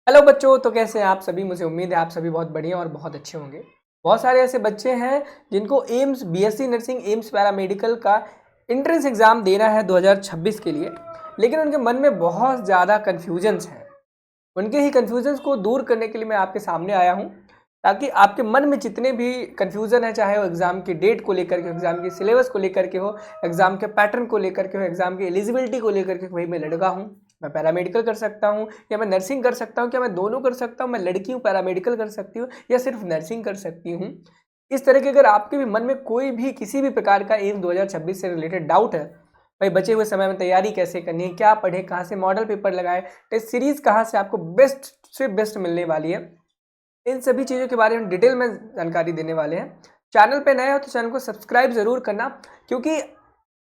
Hello बच्चों, तो कैसे हैं आप सभी। मुझे उम्मीद है आप सभी बहुत बढ़िया और बहुत अच्छे होंगे। बहुत सारे ऐसे बच्चे हैं जिनको AIIMS BSc nursing AIIMS paramedical का एंट्रेंस एग्ज़ाम देना है 2026 के लिए, लेकिन उनके मन में बहुत ज़्यादा कन्फ्यूजन्स हैं। उनके ही कन्फ्यूजन्स को दूर करने के लिए मैं आपके सामने आया हूँ, ताकि आपके मन में जितने भी कन्फ्यूज़न है, चाहे वो एग्ज़ाम की डेट को लेकर के हो, एग्ज़ाम के सिलेबस को लेकर के हो, एग्ज़ाम के पैटर्न को लेकर के हो, एग्ज़ाम की एलिजिबिलिटी को लेकर के, भाई मैं लड़का हूँ, मैं पैरामेडिकल कर सकता हूँ या मैं नर्सिंग कर सकता हूँ, क्या मैं दोनों कर सकता हूँ, मैं लड़की हूँ पैरामेडिकल कर सकती हूँ या सिर्फ नर्सिंग कर सकती हूँ। इस तरह के अगर आपके भी मन में कोई भी किसी भी प्रकार का एम्स 2026 से रिलेटेड डाउट है, भाई बचे हुए समय में तैयारी कैसे करनी है, क्या पढ़े, कहाँ से मॉडल पेपर लगाए, टेस्ट सीरीज कहाँ से आपको बेस्ट से बेस्ट मिलने वाली है, इन सभी चीज़ों के बारे में डिटेल में जानकारी देने वाले हैं। चैनल पे नए हो तो चैनल को सब्सक्राइब जरूर करना, क्योंकि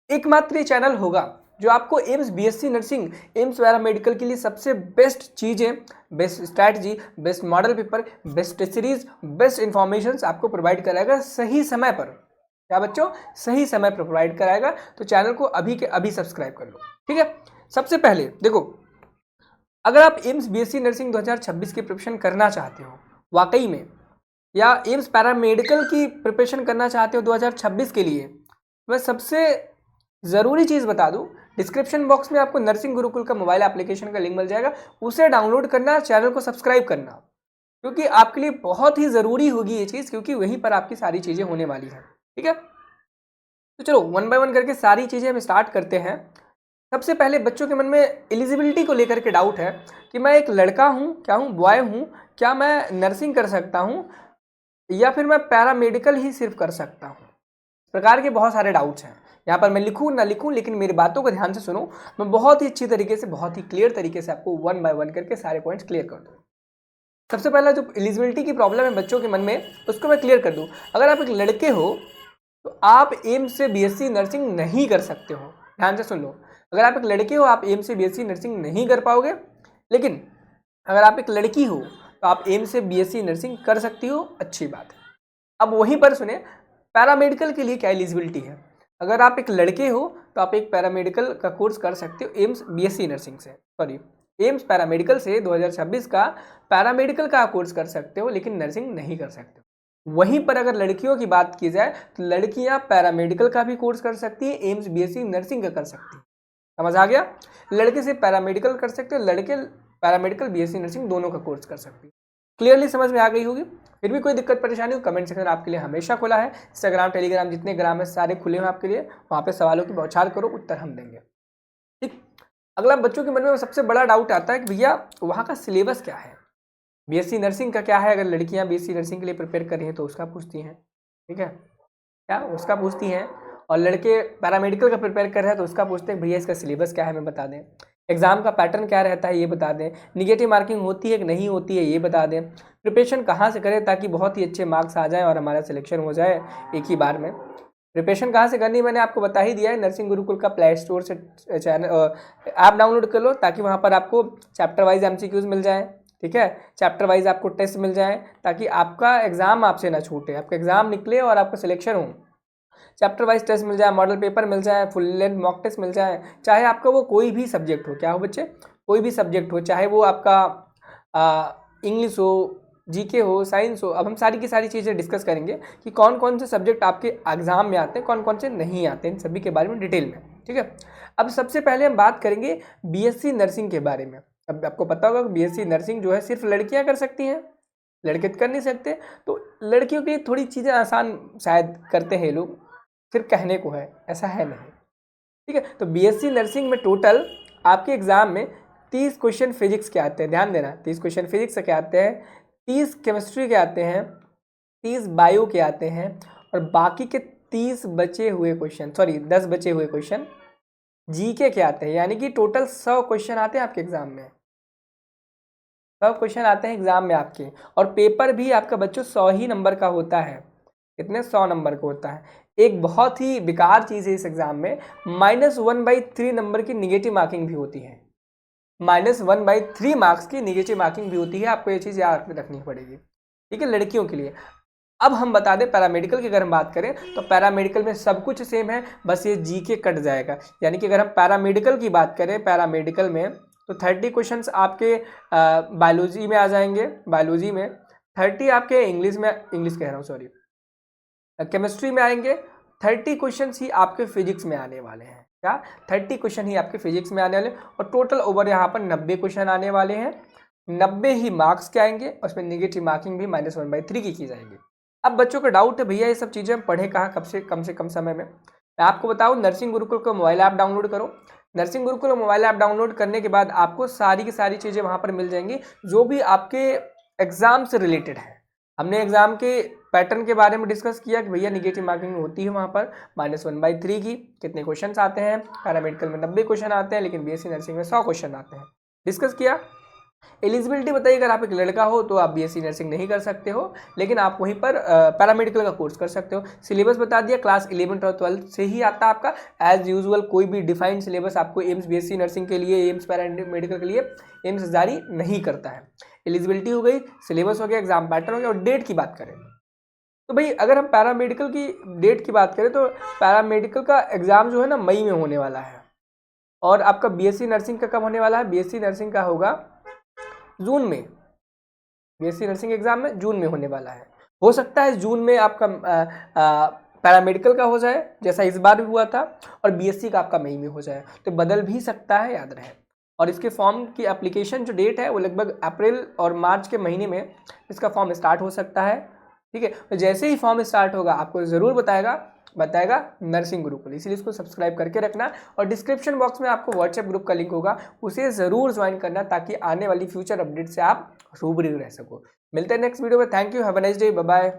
एकमात्र ये चैनल होगा जो आपको AIIMS BSc nursing AIIMS paramedical के लिए सबसे बेस्ट चीज़ें, best strategy, best model paper, best series, best information आपको प्रोवाइड कराएगा सही समय पर। क्या बच्चों, सही समय पर प्रोवाइड कराएगा। तो चैनल को अभी के अभी सब्सक्राइब कर लो, ठीक है। सबसे पहले देखो, अगर आप एम्स बीएससी नर्सिंग 2026 की प्रिपरेशन करना चाहते हो वाकई में, या एम्स पैरामेडिकल की प्रिपरेशन करना चाहते हो 2026 के लिए, मैं सबसे ज़रूरी चीज़ बता दूं, डिस्क्रिप्शन बॉक्स में आपको नर्सिंग गुरुकुल का मोबाइल एप्लीकेशन का लिंक मिल जाएगा। उसे डाउनलोड करना, चैनल को सब्सक्राइब करना, क्योंकि आपके लिए बहुत ही ज़रूरी होगी ये चीज़, क्योंकि वहीं पर आपकी सारी चीज़ें होने वाली हैं, ठीक है। तो चलो वन बाय वन करके सारी चीज़ें हम स्टार्ट करते हैं। सबसे पहले बच्चों के मन में एलिजिबिलिटी को लेकर के डाउट है कि मैं एक लड़का हूँ, क्या हूँ, बॉय हूँ, क्या मैं नर्सिंग कर सकता हूँ या फिर मैं पैरामेडिकल ही सिर्फ कर सकता हूँ। इस प्रकार के बहुत सारे डाउट्स हैं। यहाँ पर मैं लिखूँ ना लिखूँ, लेकिन मेरी बातों को ध्यान से सुनो। मैं बहुत ही अच्छी तरीके से, बहुत ही क्लियर तरीके से आपको वन बाय वन करके सारे पॉइंट्स क्लियर कर दूँ। सबसे पहला जो एलिजिबिलिटी की प्रॉब्लम है बच्चों के मन में, उसको मैं क्लियर कर दूँ। अगर आप एक लड़के हो तो आप एम्स से बीएससी नर्सिंग नहीं कर सकते हो। ध्यान से सुन लो, अगर आप एक लड़के हो आप एम्स से बीएससी नर्सिंग नहीं कर पाओगे, लेकिन अगर आप एक लड़की हो तो आप एम्स से बीएससी नर्सिंग कर सकती हो, अच्छी बात है। अब वहीं पर सुने, पैरामेडिकल के लिए क्या एलिजिबिलिटी है। अगर आप एक लड़के हो तो आप एक पैरामेडिकल का कोर्स कर सकते हो एम्स बीएससी नर्सिंग से, सॉरी एम्स पैरामेडिकल से 2026 का पैरामेडिकल का कोर्स कर सकते हो, लेकिन नर्सिंग नहीं कर सकते हो। वहीं पर अगर लड़कियों की बात की जाए तो लड़कियां पैरामेडिकल का भी कोर्स कर सकती है, एम्स बीएससी नर्सिंग का कर सकती है। समझ आ गया। लड़के से पैरामेडिकल कर सकते हो, लड़के पैरामेडिकल बीएससी नर्सिंग दोनों का कोर्स कर सकती है। क्लियरली समझ में आ गई होगी। फिर भी कोई दिक्कत परेशानी हो, कमेंट सेक्शन आपके लिए हमेशा खुला है। इंस्टाग्राम, टेलीग्राम, जितने ग्राम है सारे खुले हैं आपके लिए। वहाँ पे सवालों की बौछार करो, उत्तर हम देंगे, ठीक। अगला बच्चों के मन में सबसे बड़ा डाउट आता है कि भैया वहाँ का सिलेबस क्या है, बीएससी नर्सिंग का क्या है। अगर लड़कियाँ बीएससी नर्सिंग के लिए प्रिपेयर कर रही हैं तो उसका पूछती हैं, ठीक है, क्या उसका पूछती हैं। और लड़के पैरामेडिकल का प्रिपेयर कर रहे हैं तो उसका पूछते हैं भैया इसका सिलेबस क्या है, हमें बता दें। एग्जाम का पैटर्न क्या रहता है ये बता दें। निगेटिव मार्किंग होती है कि नहीं होती है ये बता दें। प्रिपरेशन कहाँ से करें ताकि बहुत ही अच्छे मार्क्स आ जाएं और हमारा सिलेक्शन हो जाए एक ही बार में। प्रिपरेशन कहाँ से करनी मैंने आपको बता ही दिया है। नर्सिंग गुरुकुल का प्ले स्टोर से चैनल ऐप डाउनलोड कर लो, ताकि वहाँ पर आपको चैप्टर वाइज एमसीक्यूज मिल जाए, ठीक है। चैप्टर वाइज आपको टेस्ट मिल जाए, ताकि आपका एग्जाम आपसे ना छूटे, आपका एग्जाम निकले और आपका सिलेक्शन हो। चैप्टर वाइज टेस्ट मिल जाए, मॉडल पेपर मिल जाए, फुल लेंथ मॉक टेस्ट मिल जाए, चाहे आपका वो कोई भी सब्जेक्ट हो। क्या हो बच्चे, कोई भी सब्जेक्ट हो, चाहे वो आपका इंग्लिश हो, जीके हो, साइंस हो। अब हम सारी की सारी चीज़ें डिस्कस करेंगे कि कौन कौन से सब्जेक्ट आपके एग्जाम में आते हैं, कौन कौन से नहीं आते हैं, इन सभी के बारे में डिटेल में, ठीक है। अब सबसे पहले हम बात करेंगे बीएससी नर्सिंग के बारे में। अब आपको पता होगा कि बीएससी नर्सिंग जो है सिर्फ लड़कियां कर सकती हैं, लड़के तो कर नहीं सकते। तो लड़कियों के लिए थोड़ी चीज़ें आसान शायद करते हैं लोग, सिर्फ कहने को है, ऐसा है नहीं, ठीक है। तो बीएससी नर्सिंग में टोटल आपके एग्जाम में 30 क्वेश्चन फिजिक्स के आते हैं, ध्यान देना, 30 क्वेश्चन फिजिक्स के आते हैं, 30 केमिस्ट्री के आते हैं, 30 बायो के आते हैं, और बाकी के 30 बचे हुए क्वेश्चन, सॉरी 10 बचे हुए क्वेश्चन जीके के आते हैं। यानी कि टोटल 100 क्वेश्चन आते हैं आपके एग्जाम में, 100 क्वेश्चन आते हैं एग्जाम में आपके। और पेपर भी आपका बच्चों 100 ही नंबर का होता है। कितने, 100 नंबर का होता है। एक बहुत ही बेकार चीज़ है इस एग्जाम में, -1/3 नंबर की निगेटिव मार्किंग भी होती है। -1/3 मार्क्स की निगेटिव मार्किंग भी होती है, आपको ये चीज़ याद रखनी पड़ेगी, ठीक है, लड़कियों के लिए। अब हम बता दें पैरामेडिकल की अगर हम बात करें तो पैरामेडिकल में सब कुछ सेम है, बस ये जीके कट जाएगा। यानी कि अगर हम पैरामेडिकल की बात करें, पैरामेडिकल में तो 30 क्वेश्चंस आपके बायोलॉजी में आ जाएंगे, बायोलॉजी में 30 आपके इंग्लिश कह रहा हूँ सॉरी, केमिस्ट्री में आएंगे, 30 क्वेश्चन ही आपके फिजिक्स में आने वाले हैं। क्या 30 क्वेश्चन ही आपके फिजिक्स में आने वाले, और टोटल ओवर यहाँ पर 90 क्वेश्चन आने वाले हैं। 90 ही मार्क्स के आएंगे, और उसमें नेगेटिव मार्किंग भी -1/3 की जाएगी। अब बच्चों का डाउट है भैया ये सब चीज़ें हम पढ़े कहाँ, कब से कम समय में। मैं आपको बताऊँ, नर्सिंग गुरुकुल का मोबाइल ऐप डाउनलोड करो। Nursing Gurukul mobile app download करने के बाद आपको सारी की सारी चीज़ें वहाँ पर मिल जाएंगी जो भी आपके एग्जाम से रिलेटेड है। हमने एग्जाम के पैटर्न के बारे में डिस्कस किया कि भैया निगेटिव मार्किंग होती है वहाँ पर -1/3 की, कितने क्वेश्चंस आते हैं, पैरामेडिकल में 90 क्वेश्चन आते हैं, लेकिन बीएससी नर्सिंग में 100 क्वेश्चन आते हैं, डिस्कस किया। एलिजिबिलिटी बताइए, अगर आप एक लड़का हो तो आप बीएससी नर्सिंग नहीं कर सकते हो, लेकिन आप वहीं पर पैरामेडिकल का कोर्स कर सकते हो। सिलेबस बता दिया, क्लास 11 और 12 से ही आता है आपका एज यूजुअल। कोई भी डिफाइंड सिलेबस आपको एम्स बीएससी नर्सिंग के लिए, एम्स पैरामेडिकल के लिए एम्स जारी नहीं करता है। एलिजिबिलिटी हो गई, सिलेबस हो गया, एग्जाम पैटर्न हो गया। और डेट की बात करें तो भाई अगर हम पैरामेडिकल की डेट की बात करें तो पैरामेडिकल का एग्जाम जो है ना मई में होने वाला है, और आपका बीएससी नर्सिंग का कब होने वाला है, बीएससी नर्सिंग का होगा जून में। बीएससी नर्सिंग एग्जाम में जून में होने वाला है। हो सकता है जून में आपका पैरामेडिकल का हो जाए जैसा इस बार भी हुआ था, और बीएससी का आपका मई में हो जाए, तो बदल भी सकता है, याद रहे। और इसके फॉर्म की एप्लीकेशन जो डेट है वो लगभग अप्रैल और मार्च के महीने में इसका फॉर्म स्टार्ट हो सकता है। ठीक है, तो जैसे ही फॉर्म स्टार्ट होगा आपको ज़रूर बताएगा नर्सिंग गुरुकुल, इसलिए इसको सब्सक्राइब करके रखना। और डिस्क्रिप्शन बॉक्स में आपको व्हाट्सएप ग्रुप का लिंक होगा, उसे ज़रूर ज्वाइन करना ताकि आने वाली फ्यूचर अपडेट से आप रूबरू रह सको। मिलते हैं नेक्स्ट वीडियो में। Thank you, have a nice day, bye bye.